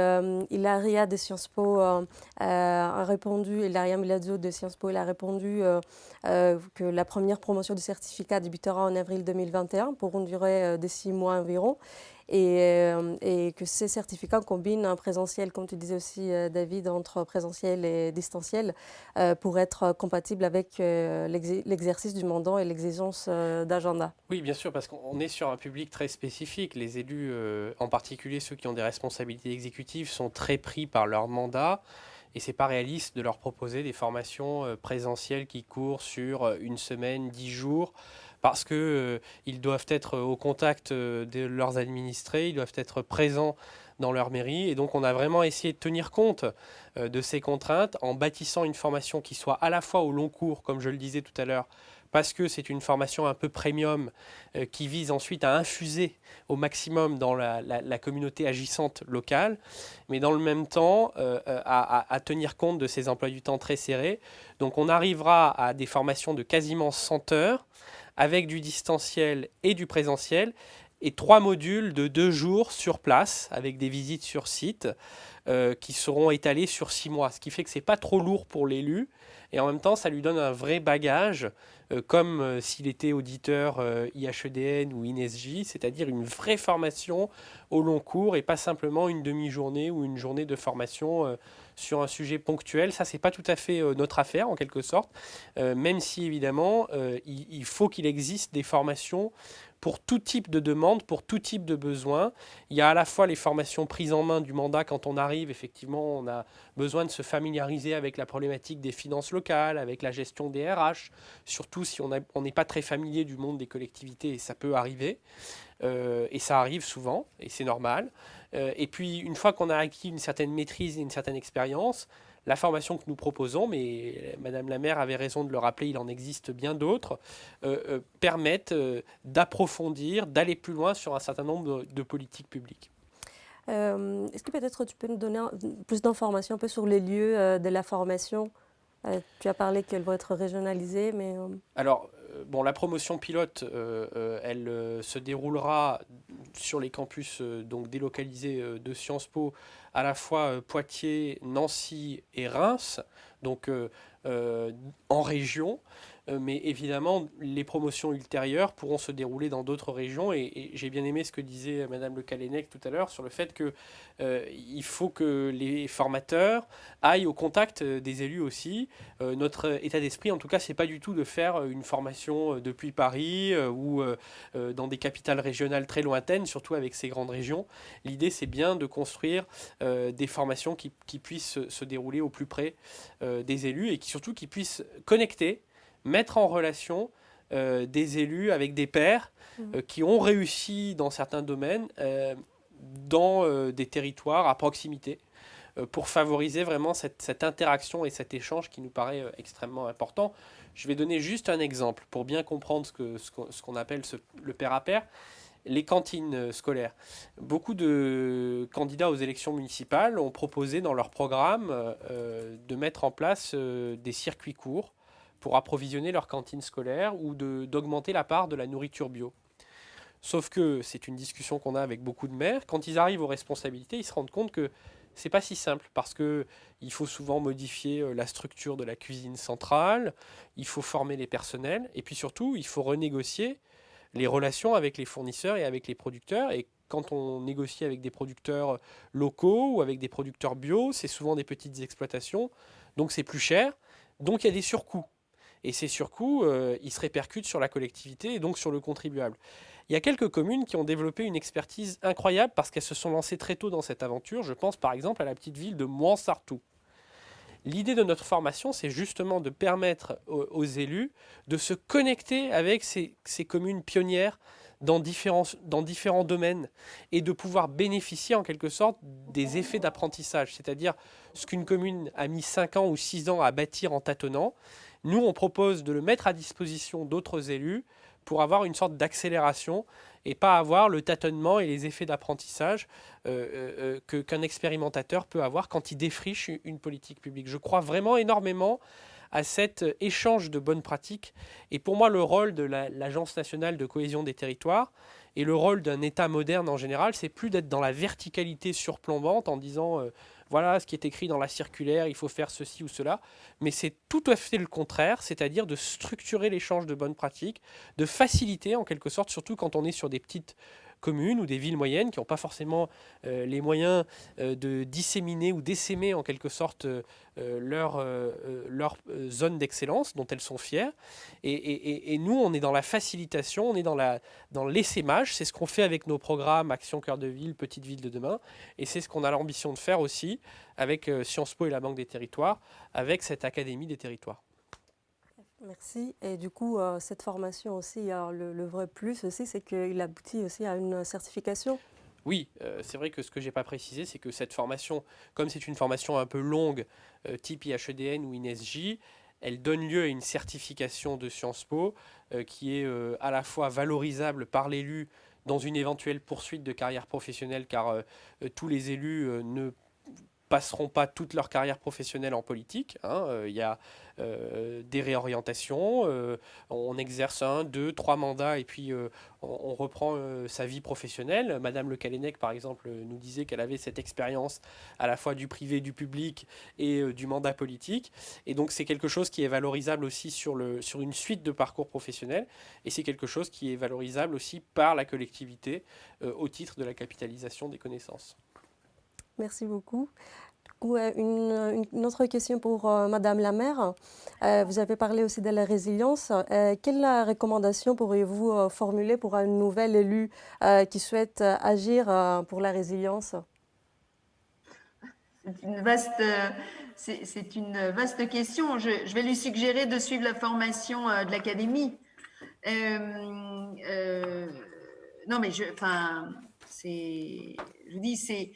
Ilaria de Sciences Po a répondu, Ilaria Milazzo de Sciences Po, il a répondu que la première promotion du certificat débutera en avril 2021 pour une durée de 6 mois environ. Et que ces certificats combinent un présentiel, comme tu disais aussi, David, entre présentiel et distanciel, pour être compatible avec l'exercice du mandat et l'exigence d'agenda. Oui, bien sûr, parce qu'on est sur un public très spécifique. Les élus, en particulier ceux qui ont des responsabilités exécutives, sont très pris par leur mandat. Et c'est pas réaliste de leur proposer des formations présentielles qui courent sur une semaine, 10 jours, parce que ils doivent être au contact de leurs administrés, ils doivent être présents dans leur mairie. Et donc, on a vraiment essayé de tenir compte de ces contraintes en bâtissant une formation qui soit à la fois au long cours, comme je le disais tout à l'heure, parce que c'est une formation un peu premium qui vise ensuite à infuser au maximum dans la communauté agissante locale, mais dans le même temps à tenir compte de ces emplois du temps très serrés. Donc on arrivera à des formations de quasiment 100 heures avec du distanciel et du présentiel, et 3 modules de 2 jours sur place, avec des visites sur site, qui seront étalés sur 6 mois. Ce qui fait que ce n'est pas trop lourd pour l'élu, et en même temps, ça lui donne un vrai bagage, comme s'il était auditeur IHEDN ou INESJ, c'est-à-dire une vraie formation au long cours, et pas simplement une demi-journée ou une journée de formation sur un sujet ponctuel. Ça, c'est pas tout à fait notre affaire, en quelque sorte, même si, évidemment, il faut qu'il existe des formations pour tout type de demande, pour tout type de besoin. Il y a à la fois les formations prises en main du mandat quand on arrive. Effectivement, on a besoin de se familiariser avec la problématique des finances locales, avec la gestion des RH, surtout si on n'est pas très familier du monde des collectivités, et ça peut arriver. Et ça arrive souvent, et c'est normal. Et puis, une fois qu'on a acquis une certaine maîtrise et une certaine expérience, la formation que nous proposons, mais Madame la maire avait raison de le rappeler, il en existe bien d'autres, permettent d'approfondir, d'aller plus loin sur un certain nombre de politiques publiques. Est-ce que peut-être tu peux nous donner plus d'informations un peu sur les lieux de la formation? Tu as parlé qu'elles vont être régionalisées, mais... Alors, bon, la promotion pilote, elle se déroulera sur les campus donc délocalisés de Sciences Po, à la fois Poitiers, Nancy et Reims, donc en région. Mais évidemment, les promotions ultérieures pourront se dérouler dans d'autres régions. Et j'ai bien aimé ce que disait Madame Le Callennec tout à l'heure sur le fait qu'il faut que les formateurs aillent au contact des élus aussi. Notre état d'esprit, en tout cas, c'est pas du tout de faire une formation depuis Paris ou dans des capitales régionales très lointaines, surtout avec ces grandes régions. L'idée, c'est bien de construire des formations qui puissent se dérouler au plus près des élus et surtout qui puissent connecter, mettre en relation des élus avec des pairs qui ont réussi dans certains domaines, dans des territoires à proximité, pour favoriser vraiment cette interaction et cet échange qui nous paraît extrêmement important. Je vais donner juste un exemple pour bien comprendre ce qu'on appelle le pair à pair. Les cantines scolaires. Beaucoup de candidats aux élections municipales ont proposé dans leur programme de mettre en place des circuits courts pour approvisionner leur cantine scolaire ou d'augmenter la part de la nourriture bio. Sauf que c'est une discussion qu'on a avec beaucoup de maires. Quand ils arrivent aux responsabilités, ils se rendent compte que c'est pas si simple parce que il faut souvent modifier la structure de la cuisine centrale, il faut former les personnels et puis surtout, il faut renégocier les relations avec les fournisseurs et avec les producteurs. Et quand on négocie avec des producteurs locaux ou avec des producteurs bio, c'est souvent des petites exploitations, donc c'est plus cher, donc il y a des surcoûts. Et ces surcoûts, ils se répercutent sur la collectivité et donc sur le contribuable. Il y a quelques communes qui ont développé une expertise incroyable parce qu'elles se sont lancées très tôt dans cette aventure. Je pense par exemple à la petite ville de Mouansartou. L'idée de notre formation, c'est justement de permettre aux élus de se connecter avec ces communes pionnières dans différents domaines et de pouvoir bénéficier en quelque sorte des effets d'apprentissage. C'est-à-dire ce qu'une commune a mis 5 ans ou 6 ans à bâtir en tâtonnant, nous on propose de le mettre à disposition d'autres élus pour avoir une sorte d'accélération et pas avoir le tâtonnement et les effets d'apprentissage qu'un expérimentateur peut avoir quand il défriche une politique publique. Je crois vraiment énormément à cet échange de bonnes pratiques. Et pour moi, le rôle de l'Agence nationale de cohésion des territoires et le rôle d'un État moderne en général, c'est plus d'être dans la verticalité surplombante en disant voilà ce qui est écrit dans la circulaire, il faut faire ceci ou cela, mais c'est tout à fait le contraire, c'est-à-dire de structurer l'échange de bonnes pratiques, de faciliter en quelque sorte, surtout quand on est sur des petites communes ou des villes moyennes qui n'ont pas forcément les moyens de disséminer ou d'essaimer en quelque sorte leur zone d'excellence dont elles sont fières. Et nous, on est dans la facilitation, on est dans l'essaimage. C'est ce qu'on fait avec nos programmes Action Cœur de Ville, Petite Ville de demain. Et c'est ce qu'on a l'ambition de faire aussi avec Sciences Po et la Banque des Territoires, avec cette Académie des Territoires. Merci. Et du coup, cette formation aussi, le vrai plus aussi, c'est qu'il aboutit aussi à une certification. Oui, c'est vrai que ce que je n'ai pas précisé, c'est que cette formation, comme c'est une formation un peu longue, type IHEDN ou INESJ, elle donne lieu à une certification de Sciences Po qui est à la fois valorisable par l'élu dans une éventuelle poursuite de carrière professionnelle, car tous les élus ne passeront pas toute leur carrière professionnelle en politique. Il y a des réorientations, on exerce 1, 2, 3 mandats et puis on reprend sa vie professionnelle. Madame Le Callennec, par exemple, nous disait qu'elle avait cette expérience à la fois du privé, du public et du mandat politique. Et donc c'est quelque chose qui est valorisable aussi sur une suite de parcours professionnels et c'est quelque chose qui est valorisable aussi par la collectivité au titre de la capitalisation des connaissances. Merci beaucoup. Du coup, une autre question pour Madame la maire. Vous avez parlé aussi de la résilience. Quelle recommandation pourriez-vous formuler pour un nouvel élu qui souhaite agir pour la résilience? C'est une vaste question. Je vais lui suggérer de suivre la formation de l'Académie. Non, mais je vous dis, c'est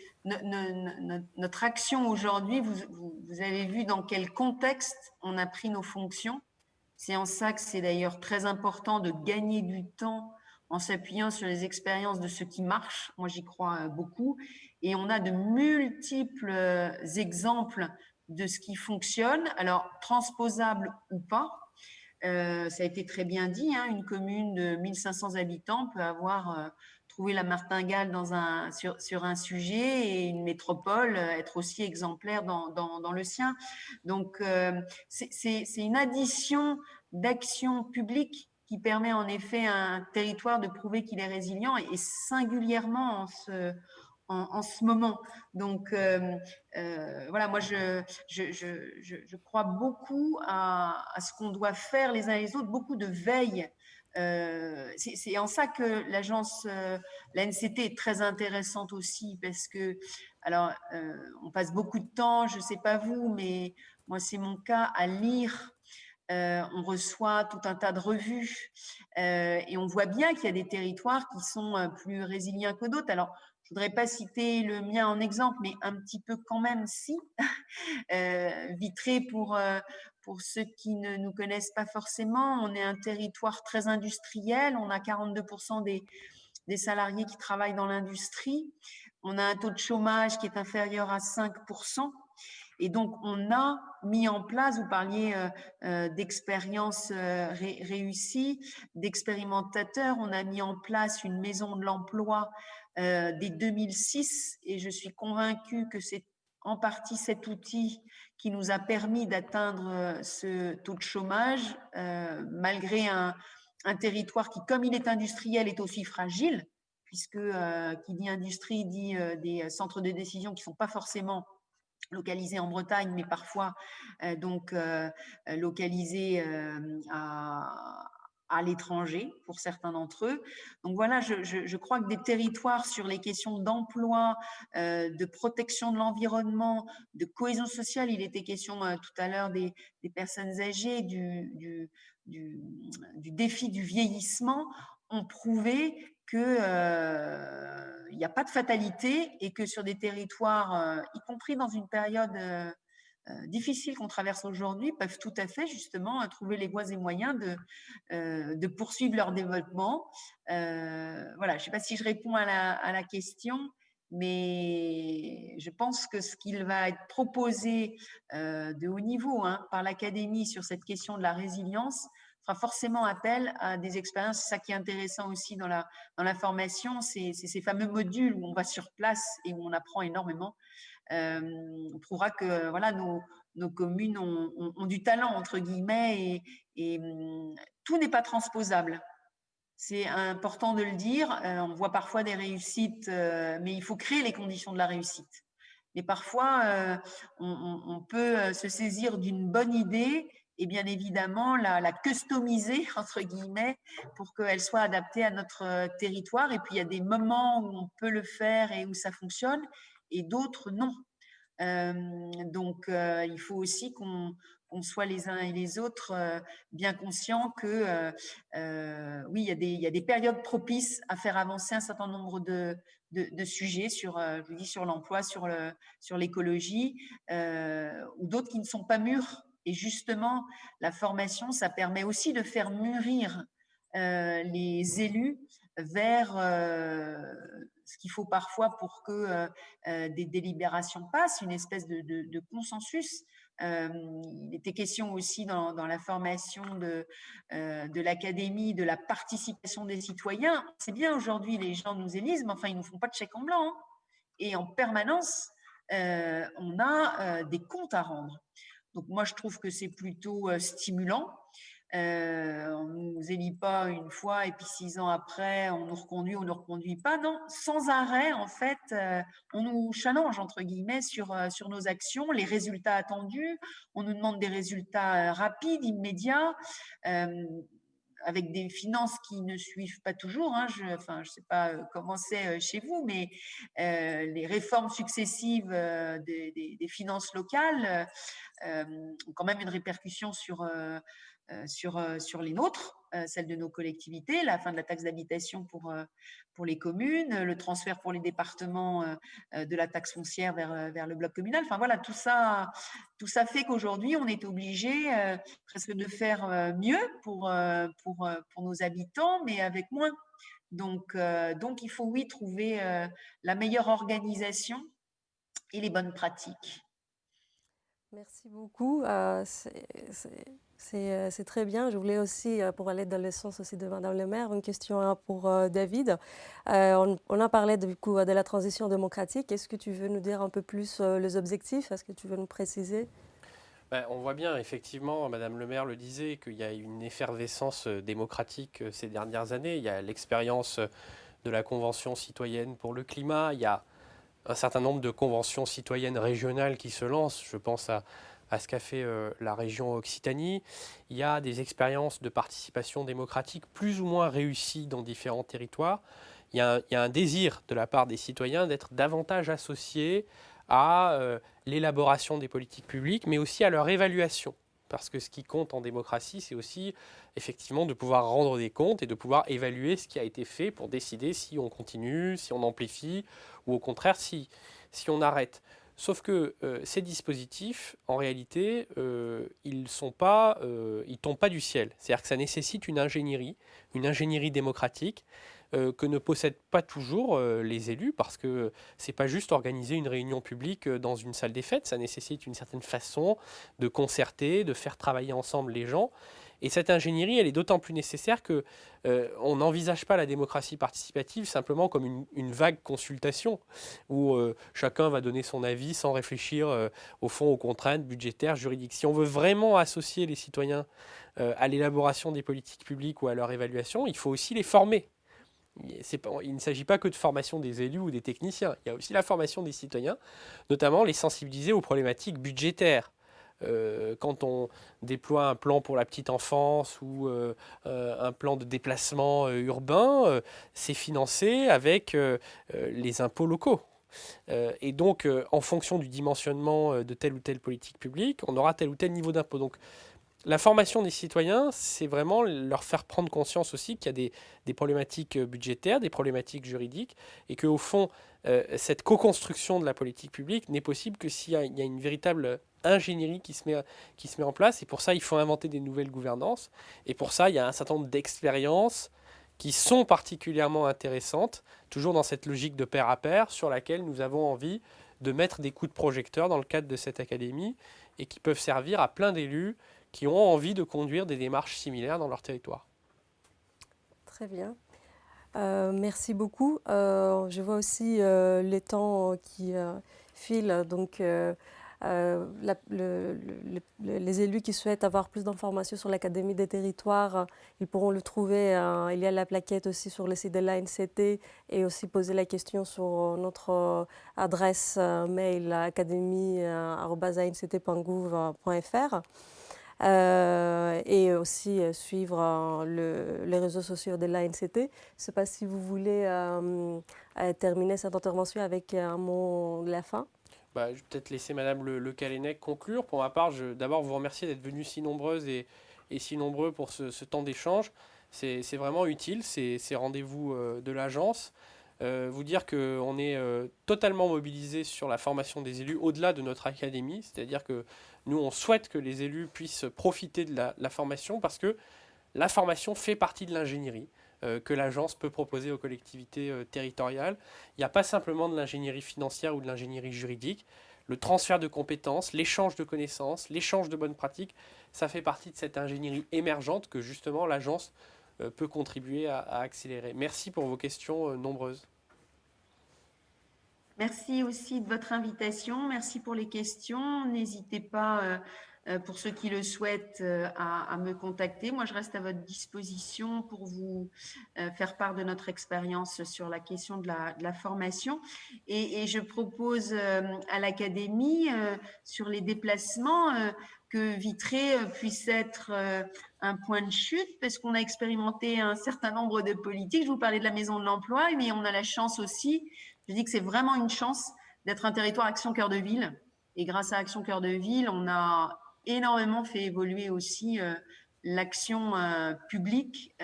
notre action aujourd'hui. Vous avez vu dans quel contexte on a pris nos fonctions. C'est en ça que c'est d'ailleurs très important de gagner du temps en s'appuyant sur les expériences de ceux qui marchent. Moi, j'y crois beaucoup. Et on a de multiples exemples de ce qui fonctionne, alors transposable ou pas. Ça a été très bien dit, hein, une commune de 1500 habitants peut avoir trouvé la martingale sur un sujet et une métropole être aussi exemplaire dans le sien. Donc, c'est une addition d'actions publiques qui permet en effet à un territoire de prouver qu'il est résilient et singulièrement en ce moment. Donc, voilà, moi, je crois beaucoup à ce qu'on doit faire les uns et les autres, beaucoup de veille. C'est en ça que l'agence, la NCT est très intéressante aussi, parce que, alors, on passe beaucoup de temps, je ne sais pas vous, mais moi, c'est mon cas, à lire. On reçoit tout un tas de revues et on voit bien qu'il y a des territoires qui sont plus résilients que d'autres. Alors, je ne voudrais pas citer le mien en exemple, mais un petit peu quand même, si. Vitré, pour ceux qui ne nous connaissent pas forcément, on est un territoire très industriel. On a 42% des salariés qui travaillent dans l'industrie. On a un taux de chômage qui est inférieur à 5%. Et donc, on a mis en place, vous parliez d'expériences réussies, d'expérimentateurs, on a mis en place une maison de l'emploi dès 2006 et je suis convaincue que c'est en partie cet outil qui nous a permis d'atteindre ce taux de chômage, malgré un territoire qui, comme il est industriel, est aussi fragile, puisque qui dit industrie dit des centres de décision qui ne sont pas forcément localisés en Bretagne, mais parfois localisés à l'étranger pour certains d'entre eux. Donc voilà, je crois que des territoires sur les questions d'emploi, de protection de l'environnement, de cohésion sociale, il était question tout à l'heure des personnes âgées, du défi du vieillissement, ont prouvé que il n'y a pas de fatalité et que sur des territoires, y compris dans une période difficile qu'on traverse aujourd'hui, peuvent tout à fait justement trouver les voies et moyens de poursuivre leur développement. Voilà, je ne sais pas si je réponds à la question, mais je pense que ce qu'il va être proposé de haut niveau par l'Académie sur cette question de la résilience fera forcément appel à des expériences. C'est ça qui est intéressant aussi dans la formation, c'est ces fameux modules où on va sur place et où on apprend énormément. On prouvera que voilà, nos communes ont du talent, entre guillemets, et tout n'est pas transposable. C'est important de le dire. On voit parfois des réussites, mais il faut créer les conditions de la réussite. Mais parfois, on peut se saisir d'une bonne idée et bien évidemment la customiser, entre guillemets, pour qu'elle soit adaptée à notre territoire. Et puis, il y a des moments où on peut le faire et où ça fonctionne, et d'autres non. Donc, il faut aussi qu'on soit les uns et les autres bien conscients que oui, il y a des périodes propices à faire avancer un certain nombre de sujets sur, je vous dis, sur l'emploi, sur l'écologie, ou d'autres qui ne sont pas mûrs. Et justement, la formation, ça permet aussi de faire mûrir les élus vers ce qu'il faut parfois pour que des délibérations passent, une espèce de consensus. Il était question aussi dans la formation de l'académie de la participation des citoyens. C'est bien aujourd'hui, les gens nous élisent, mais enfin, ils ne nous font pas de chèque en blanc. Hein. Et en permanence, on a des comptes à rendre. Donc moi, je trouve que c'est plutôt stimulant. On ne nous élit pas une fois et puis 6 ans après, on nous reconduit ou on ne nous reconduit pas. Non, sans arrêt, en fait, on nous challenge, entre guillemets, sur nos actions, les résultats attendus. On nous demande des résultats rapides, immédiats. Avec des finances qui ne suivent pas toujours. Hein. Je ne sais pas comment c'est chez vous, mais les réformes successives des finances locales ont quand même une répercussion sur les nôtres, celles de nos collectivités, la fin de la taxe d'habitation pour les communes, le transfert pour les départements de la taxe foncière vers le bloc communal. Enfin voilà, tout ça fait qu'aujourd'hui, on est obligé presque de faire mieux pour nos habitants, mais avec moins. Donc il faut, oui, trouver la meilleure organisation et les bonnes pratiques. Merci beaucoup. C'est très bien. Je voulais aussi, pour aller dans le sens aussi de Madame le maire, une question pour David. On a parlé du coup de la transition démocratique. Est-ce que tu veux nous dire un peu plus les objectifs? Est-ce que tu veux nous préciser? On voit bien, effectivement, Madame le maire le disait, qu'il y a une effervescence démocratique ces dernières années. Il y a l'expérience de la Convention citoyenne pour le climat. Il y a un certain nombre de conventions citoyennes régionales qui se lancent. Je pense à ce qu'a fait la région Occitanie. Il y a des expériences de participation démocratique plus ou moins réussies dans différents territoires. Il y a un désir de la part des citoyens d'être davantage associés à l'élaboration des politiques publiques, mais aussi à leur évaluation. Parce que ce qui compte en démocratie, c'est aussi effectivement de pouvoir rendre des comptes et de pouvoir évaluer ce qui a été fait pour décider si on continue, si on amplifie, ou au contraire si on arrête. Sauf que ces dispositifs, en réalité, ils tombent pas du ciel. C'est-à-dire que ça nécessite une ingénierie démocratique, que ne possèdent pas toujours les élus, parce que c'est pas juste organiser une réunion publique dans une salle des fêtes, ça nécessite une certaine façon de concerter, de faire travailler ensemble les gens. Et cette ingénierie, elle est d'autant plus nécessaire que on n'envisage pas la démocratie participative simplement comme une vague consultation où chacun va donner son avis sans réfléchir au fond aux contraintes budgétaires, juridiques. Si on veut vraiment associer les citoyens à l'élaboration des politiques publiques ou à leur évaluation, il faut aussi les former. Il ne s'agit pas que de formation des élus ou des techniciens, il y a aussi la formation des citoyens, notamment les sensibiliser aux problématiques budgétaires, quand on déploie un plan pour la petite enfance ou un plan de déplacement urbain, c'est financé avec les impôts locaux. Et donc, en fonction du dimensionnement de telle ou telle politique publique, on aura tel ou tel niveau d'impôt. Donc, la formation des citoyens, c'est vraiment leur faire prendre conscience aussi qu'il y a des problématiques budgétaires, des problématiques juridiques, et qu'au fond, cette co-construction de la politique publique n'est possible que s'il y a une véritable ingénierie qui se met en place. Et pour ça, il faut inventer des nouvelles gouvernances. Et pour ça, il y a un certain nombre d'expériences qui sont particulièrement intéressantes, toujours dans cette logique de pair à pair, sur laquelle nous avons envie de mettre des coups de projecteur dans le cadre de cette académie, et qui peuvent servir à plein d'élus qui ont envie de conduire des démarches similaires dans leur territoire. Très bien. Merci beaucoup. Je vois aussi les temps qui filent. Donc, les élus qui souhaitent avoir plus d'informations sur l'Académie des territoires, ils pourront le trouver. Il y a la plaquette aussi sur le site de l'ANCT et aussi poser la question sur notre adresse mail académie@anct.gouv.fr. Et aussi suivre les réseaux sociaux de l'ANCT. Je ne sais pas si vous voulez terminer cette intervention avec un mot de la fin. Je vais peut-être laisser Madame Le Callennec conclure. Pour ma part, d'abord vous remercier d'être venues si nombreuses et si nombreux pour ce temps d'échange. C'est vraiment utile, ces rendez-vous de l'agence. Vous dire qu'on est totalement mobilisé sur la formation des élus au-delà de notre académie, c'est-à-dire que nous, on souhaite que les élus puissent profiter de la formation parce que la formation fait partie de l'ingénierie que l'agence peut proposer aux collectivités territoriales. Il n'y a pas simplement de l'ingénierie financière ou de l'ingénierie juridique. Le transfert de compétences, l'échange de connaissances, l'échange de bonnes pratiques, ça fait partie de cette ingénierie émergente que justement l'agence peut contribuer à accélérer. Merci pour vos questions nombreuses. Merci aussi de votre invitation. Merci pour les questions. N'hésitez pas, pour ceux qui le souhaitent, à me contacter. Moi, je reste à votre disposition pour vous faire part de notre expérience sur la question de la formation. Et je propose à l'Académie, sur les déplacements, que Vitré puisse être un point de chute, parce qu'on a expérimenté un certain nombre de politiques. Je vous parlais de la Maison de l'Emploi, mais on a la chance aussi, je dis que c'est vraiment une chance d'être un territoire Action Cœur de Ville. Et grâce à Action Cœur de Ville, on a énormément fait évoluer aussi l'action publique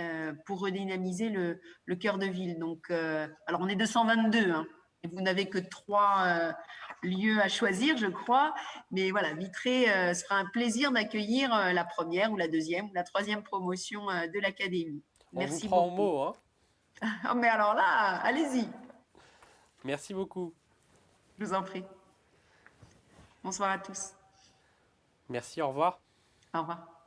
pour redynamiser le cœur de ville. Donc, alors on est 222, hein, et vous n'avez que 3 lieux à choisir, je crois. Mais voilà, Vitré sera un plaisir d'accueillir la première ou la deuxième ou la troisième promotion de l'Académie. Merci beaucoup. On vous prend au mot, hein. Oh, mais alors là, allez-y. Merci beaucoup. Je vous en prie. Bonsoir à tous. Merci, au revoir. Au revoir.